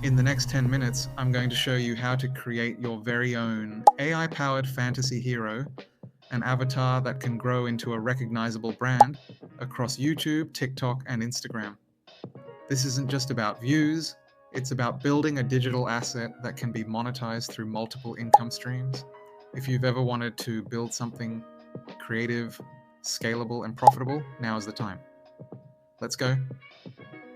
In the next 10 minutes, I'm going to show you how to create your very own AI-powered fantasy hero, an avatar that can grow into a recognizable brand across YouTube, TikTok, and Instagram. This isn't just about views, it's about building a digital asset that can be monetized through multiple income streams. If you've ever wanted to build something creative, scalable, and profitable, now is the time. Let's go.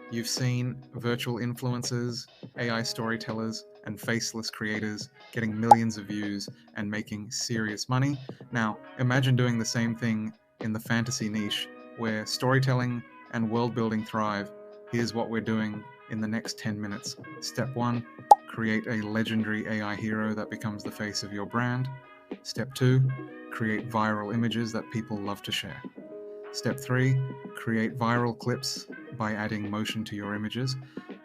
You've seen virtual influencers, AI storytellers, and faceless creators getting millions of views and making serious money. Now, imagine doing the same thing in the fantasy niche where storytelling and world building thrive. Here's what we're doing in the next 10 minutes. Step 1, create a legendary AI hero that becomes the face of your brand. Step 2, create viral images that people love to share. Step 3, create viral clips by adding motion to your images.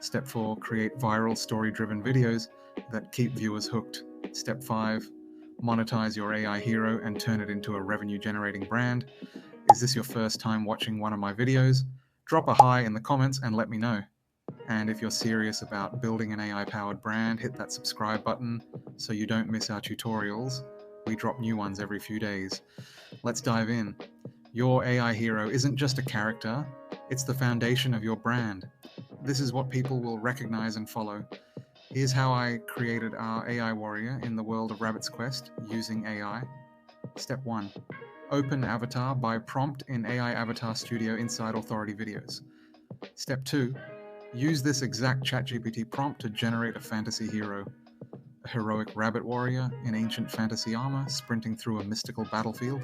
Step 4, create viral story-driven videos that keep viewers hooked. Step 5, monetize your AI hero and turn it into a revenue-generating brand. Is this your first time watching one of my videos? Drop a hi in the comments and let me know. And if you're serious about building an AI-powered brand, hit that subscribe button so you don't miss our tutorials. We drop new ones every few days. Let's dive in. Your AI hero isn't just a character, it's the foundation of your brand. This is what people will recognize and follow. Here's how I created our AI warrior in the world of Rabbit's Quest using AI. Step 1. Open avatar by prompt in AI Avatar Studio inside Authority videos. Step 2. Use this exact ChatGPT prompt to generate a fantasy hero. A heroic rabbit warrior in ancient fantasy armor sprinting through a mystical battlefield.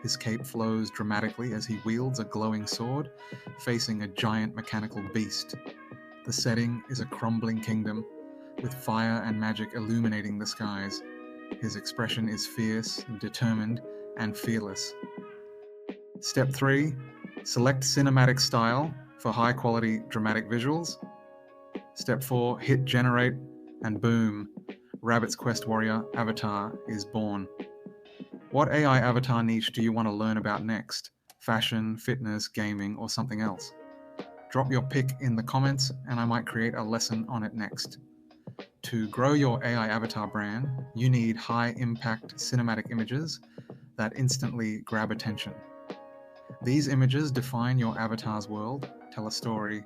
His cape flows dramatically as he wields a glowing sword, facing a giant mechanical beast. The setting is a crumbling kingdom, with fire and magic illuminating the skies. His expression is fierce, determined, and fearless. Step 3. Select cinematic style for high-quality dramatic visuals. Step 4. Hit generate, and boom, Rabbit's Quest Warrior avatar is born. What AI avatar niche do you want to learn about next? Fashion, fitness, gaming, or something else? Drop your pick in the comments and I might create a lesson on it next. To grow your AI avatar brand, you need high-impact cinematic images that instantly grab attention. These images define your avatar's world, tell a story,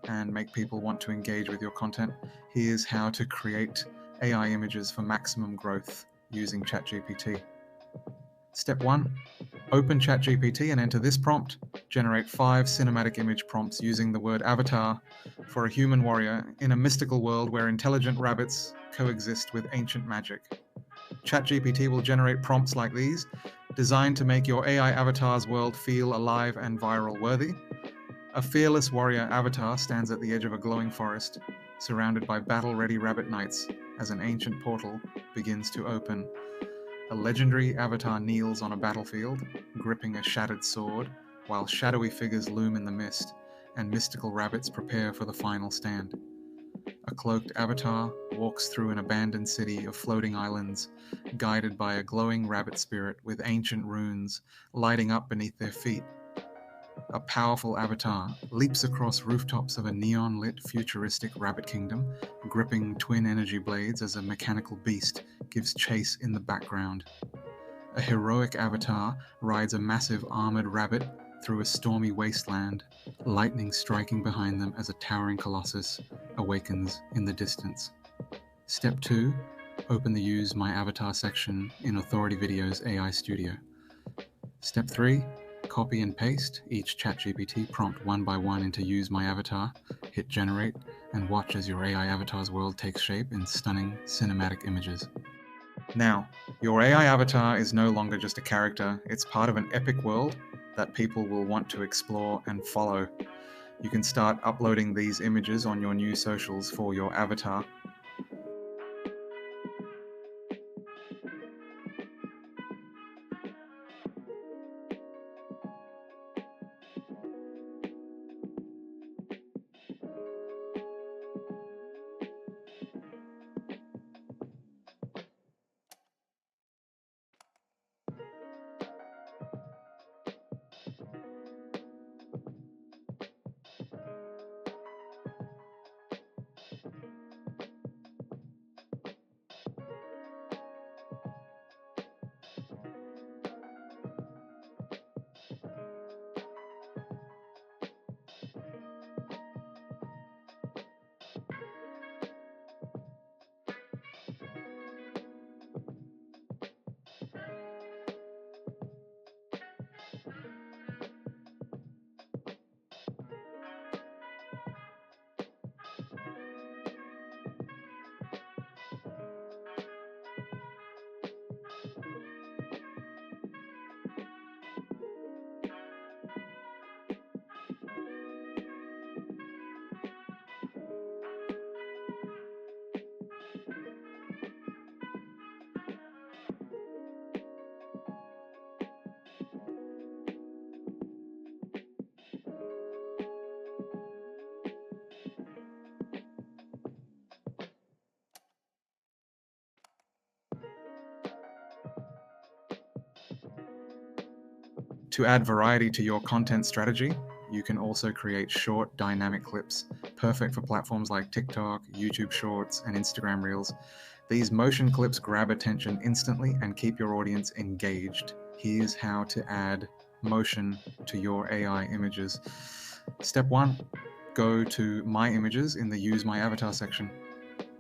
and make people want to engage with your content. Here's how to create AI images for maximum growth using ChatGPT. Step 1. Open ChatGPT and enter this prompt. Generate 5 cinematic image prompts using the word avatar for a human warrior in a mystical world where intelligent rabbits coexist with ancient magic. ChatGPT will generate prompts like these, designed to make your AI avatar's world feel alive and viral worthy. A fearless warrior avatar stands at the edge of a glowing forest, surrounded by battle-ready rabbit knights as an ancient portal begins to open. A legendary avatar kneels on a battlefield, gripping a shattered sword, while shadowy figures loom in the mist, and mystical rabbits prepare for the final stand. A cloaked avatar walks through an abandoned city of floating islands, guided by a glowing rabbit spirit with ancient runes lighting up beneath their feet. A powerful avatar leaps across rooftops of a neon-lit futuristic rabbit kingdom, gripping twin energy blades as a mechanical beast gives chase in the background. A heroic avatar rides a massive armored rabbit through a stormy wasteland, lightning striking behind them as a towering colossus awakens in the distance. Step 2. Open the Use My Avatar section in Authority Video's AI Studio. Step 3. Copy and paste each ChatGPT prompt one by one into Use My Avatar, hit generate, and watch as your AI avatar's world takes shape in stunning cinematic images. Now, your AI avatar is no longer just a character, it's part of an epic world that people will want to explore and follow. You can start uploading these images on your new socials for your avatar. To add variety to your content strategy, you can also create short, dynamic clips, perfect for platforms like TikTok, YouTube Shorts, and Instagram Reels. These motion clips grab attention instantly and keep your audience engaged. Here's how to add motion to your AI images. Step 1, go to My Images in the Use My Avatar section.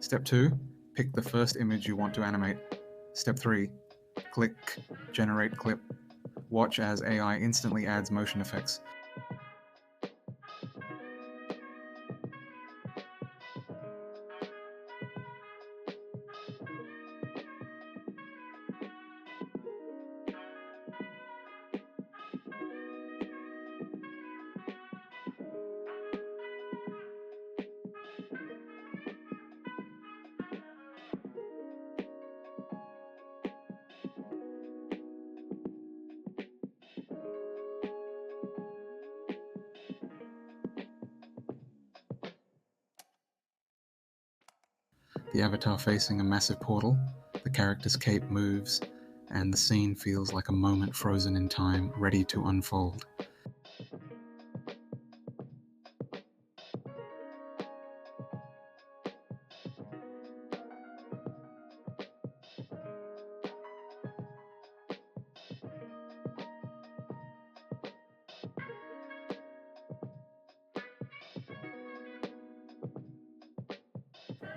Step 2, pick the first image you want to animate. Step 3, click Generate Clip. Watch as AI instantly adds motion effects. The avatar facing a massive portal, the character's cape moves, and the scene feels like a moment frozen in time, ready to unfold.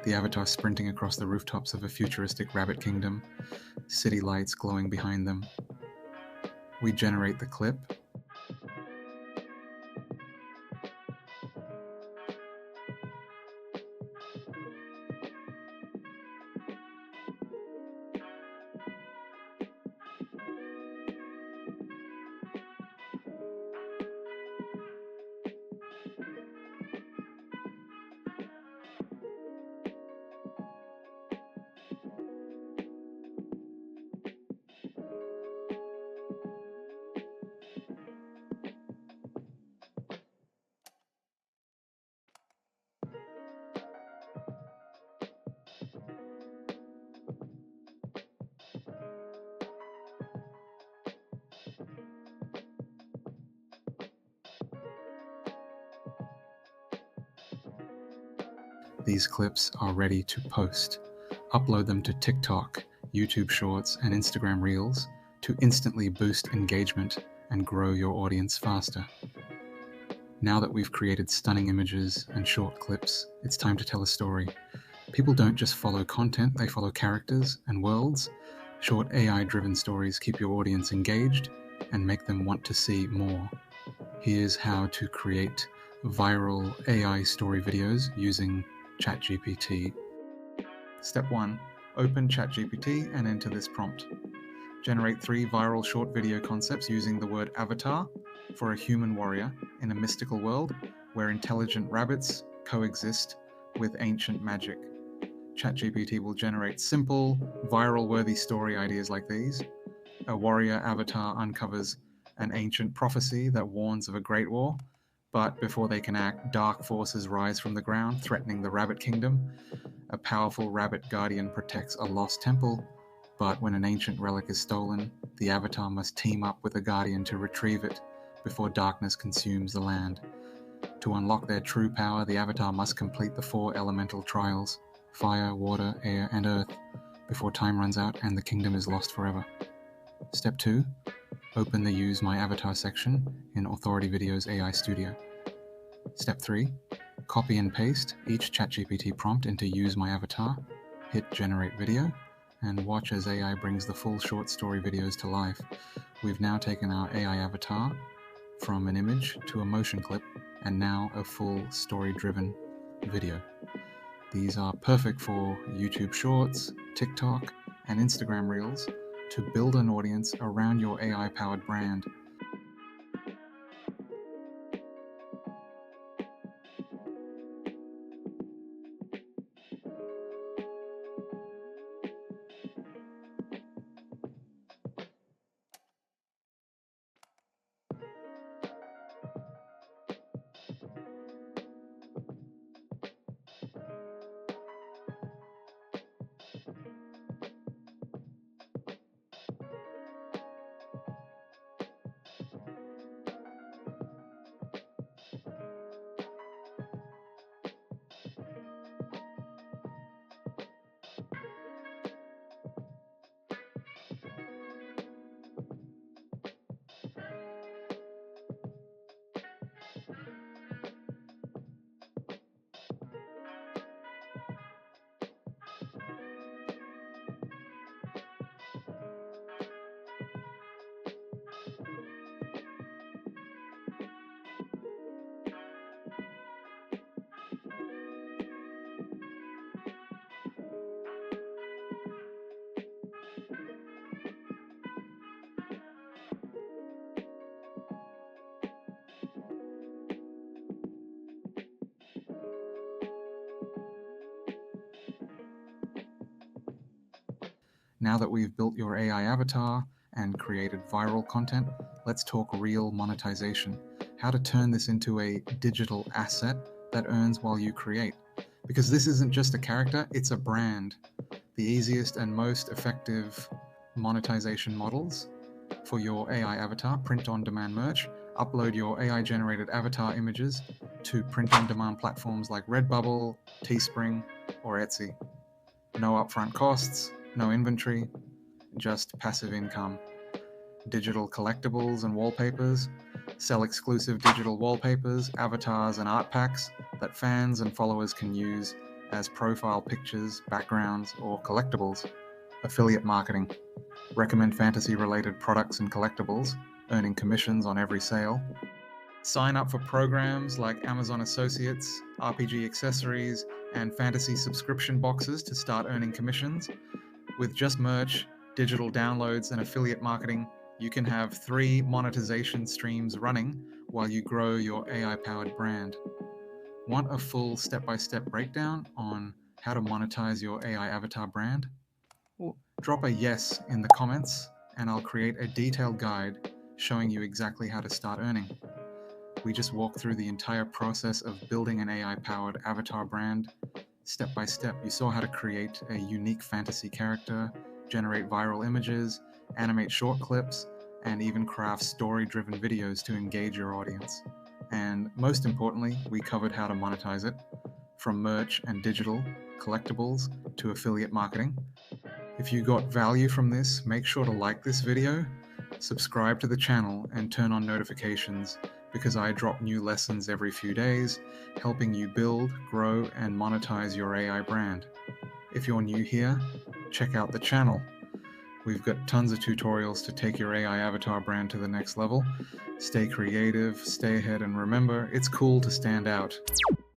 The avatar sprinting across the rooftops of a futuristic rabbit kingdom, city lights glowing behind them. We generate the clip. These clips are ready to post. Upload them to TikTok, YouTube Shorts, and Instagram Reels to instantly boost engagement and grow your audience faster. Now that we've created stunning images and short clips, it's time to tell a story. People don't just follow content, they follow characters and worlds. Short AI-driven stories keep your audience engaged and make them want to see more. Here's how to create viral AI story videos using ChatGPT. Step 1. Open ChatGPT and enter this prompt. Generate 3 viral short video concepts using the word avatar for a human warrior in a mystical world where intelligent rabbits coexist with ancient magic. ChatGPT will generate simple, viral-worthy story ideas like these. A warrior avatar uncovers an ancient prophecy that warns of a great war, but before they can act, dark forces rise from the ground, threatening the rabbit kingdom. A powerful rabbit guardian protects a lost temple, but when an ancient relic is stolen, the avatar must team up with a guardian to retrieve it before darkness consumes the land. To unlock their true power, the avatar must complete the 4 elemental trials: fire, water, air, and earth, before time runs out and the kingdom is lost forever. Step 2. Open the Use My Avatar section in Authority Video's AI Studio. Step 3. Copy and paste each ChatGPT prompt into Use My Avatar, hit Generate Video, and watch as AI brings the full short story videos to life. We've now taken our AI avatar from an image to a motion clip, and now a full story-driven video. These are perfect for YouTube Shorts, TikTok, and Instagram Reels to build an audience around your AI-powered brand. Now that we've built your AI avatar and created viral content, let's talk real monetization. How to turn this into a digital asset that earns while you create. Because this isn't just a character, it's a brand. The easiest and most effective monetization models for your AI avatar: print on demand merch. Upload your AI generated avatar images to print on demand platforms like Redbubble, Teespring, or Etsy. No upfront costs, no inventory, just passive income. Digital collectibles and wallpapers. Sell exclusive digital wallpapers, avatars, and art packs that fans and followers can use as profile pictures, backgrounds, or collectibles. Affiliate marketing. Recommend fantasy-related products and collectibles, earning commissions on every sale. Sign up for programs like Amazon Associates, RPG accessories, and fantasy subscription boxes to start earning commissions. With just merch, digital downloads, and affiliate marketing, you can have 3 monetization streams running while you grow your AI-powered brand. Want a full step-by-step breakdown on how to monetize your AI avatar brand? Well, drop a yes in the comments, and I'll create a detailed guide showing you exactly how to start earning. We just walk through the entire process of building an AI-powered avatar brand step by step. You saw how to create a unique fantasy character, generate viral images, animate short clips, and even craft story-driven videos to engage your audience. And most importantly, we covered how to monetize it, from merch and digital collectibles to affiliate marketing. If you got value from this, make sure to like this video, subscribe to the channel, and turn on notifications, because I drop new lessons every few days, helping you build, grow, and monetize your AI brand. If you're new here, check out the channel. We've got tons of tutorials to take your AI avatar brand to the next level. Stay creative, stay ahead, and remember, it's cool to stand out.